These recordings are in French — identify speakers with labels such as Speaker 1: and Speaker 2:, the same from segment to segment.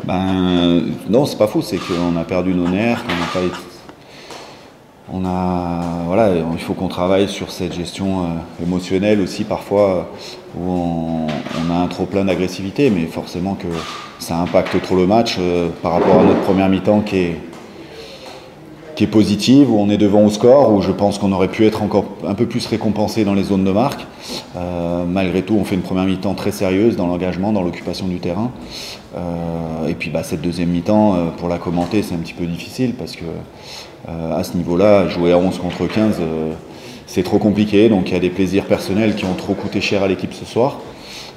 Speaker 1: Non, c'est pas faux, c'est qu'on a perdu nos nerfs, qu'on n'a pas été... Voilà, il faut qu'on travaille sur cette gestion émotionnelle aussi parfois, où on a un trop plein d'agressivité, mais forcément que ça impacte trop le match par rapport à notre première mi-temps qui est positive, où on est devant au score, où je pense qu'on aurait pu être encore un peu plus récompensé dans les zones de marque. Malgré tout, on fait une première mi-temps très sérieuse dans l'engagement, dans l'occupation du terrain. Et puis cette deuxième mi-temps, pour la commenter, c'est un petit peu difficile parce que à ce niveau-là, jouer à 11 contre 15, c'est trop compliqué. Donc il y a des plaisirs personnels qui ont trop coûté cher à l'équipe ce soir.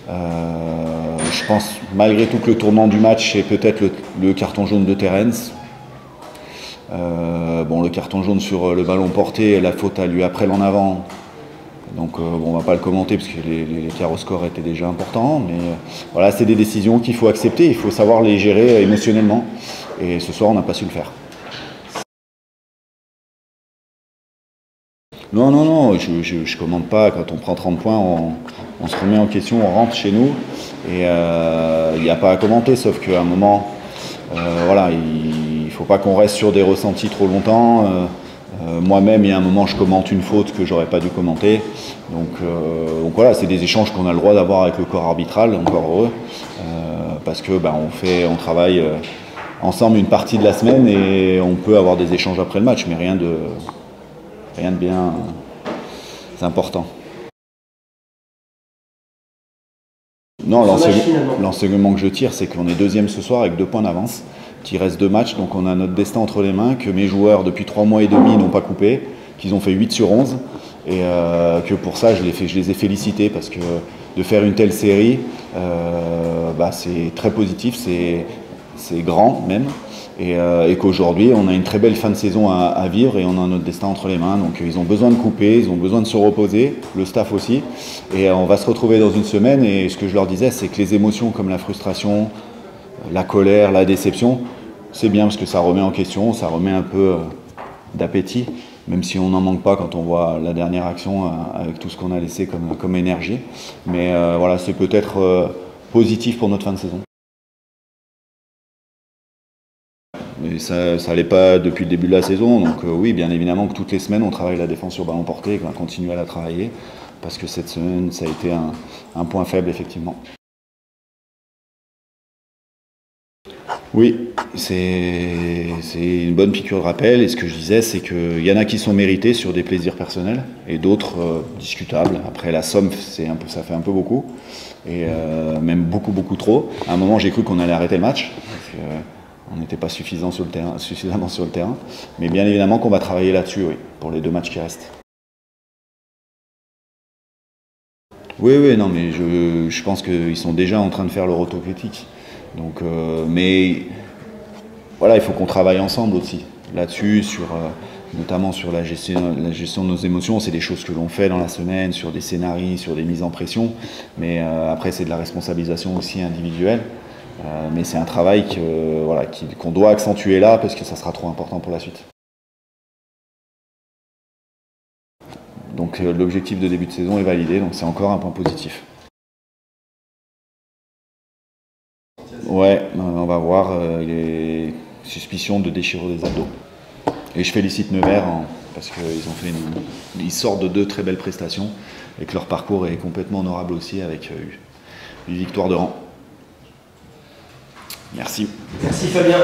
Speaker 1: Je pense malgré tout que le tournant du match, c'est peut-être le carton jaune de Terence. Le carton jaune sur le ballon porté, la faute à lui après l'en avant. Donc on ne va pas le commenter parce que l'écart au score était déjà important. Mais voilà, c'est des décisions qu'il faut accepter, il faut savoir les gérer émotionnellement. Et ce soir, on n'a pas su le faire. Non, je commande pas. Quand on prend 30 points, on se remet en question, on rentre chez nous. Et il n'y a pas à commenter, sauf qu'à un moment, voilà, il ne faut pas qu'on reste sur des ressentis trop longtemps. Moi-même, il y a un moment, je commente une faute que j'aurais pas dû commenter. Donc voilà, c'est des échanges qu'on a le droit d'avoir avec le corps arbitral, encore heureux, parce que on travaille ensemble une partie de la semaine et on peut avoir des échanges après le match, mais rien de bien, c'est important. Non, l'enseignement que je tire, c'est qu'on est deuxième ce soir avec 2 points d'avance, qu'il reste 2 matchs, donc on a notre destin entre les mains, que mes joueurs depuis 3 mois et demi n'ont pas coupé, qu'ils ont fait 8 sur 11, et que pour ça je les ai félicités, parce que de faire une telle série, c'est très positif, c'est grand même, et qu'aujourd'hui on a une très belle fin de saison à vivre et on a notre destin entre les mains. Donc ils ont besoin de couper, ils ont besoin de se reposer, le staff aussi, et on va se retrouver dans une semaine. Et ce que je leur disais, c'est que les émotions comme la frustration, la colère, la déception, c'est bien parce que ça remet en question, ça remet un peu d'appétit, même si on n'en manque pas quand on voit la dernière action avec tout ce qu'on a laissé comme énergie. Mais voilà, c'est peut-être positif pour notre fin de saison. Et ça n'allait pas depuis le début de la saison, donc oui, bien évidemment que toutes les semaines on travaille la défense sur ballon porté et qu'on va continuer à la travailler, parce que cette semaine ça a été un point faible effectivement. Oui, c'est une bonne piqûre de rappel, et ce que je disais, c'est qu'il y en a qui sont mérités sur des plaisirs personnels et d'autres discutables. Après la somme, ça fait un peu beaucoup, et même beaucoup trop. À un moment j'ai cru qu'on allait arrêter le match, parce que, on n'était pas suffisamment sur le terrain, mais bien évidemment qu'on va travailler là-dessus, oui, pour les 2 matchs qui restent. Oui, non, mais je pense qu'ils sont déjà en train de faire leur autocritique. Donc, mais voilà, il faut qu'on travaille ensemble aussi là-dessus, notamment sur la gestion de nos émotions. C'est des choses que l'on fait dans la semaine, sur des scénarios, sur des mises en pression, mais après c'est de la responsabilisation aussi individuelle. Mais c'est un travail qu'on doit accentuer là, parce que ça sera trop important pour la suite. Donc l'objectif de début de saison est validé, donc c'est encore un point positif. Ouais, on va voir les suspicions de déchirure des abdos. Et je félicite Nevers parce qu'ils sortent de 2 très belles prestations et que leur parcours est complètement honorable aussi, avec une victoire de rang. Merci.
Speaker 2: Merci Fabien.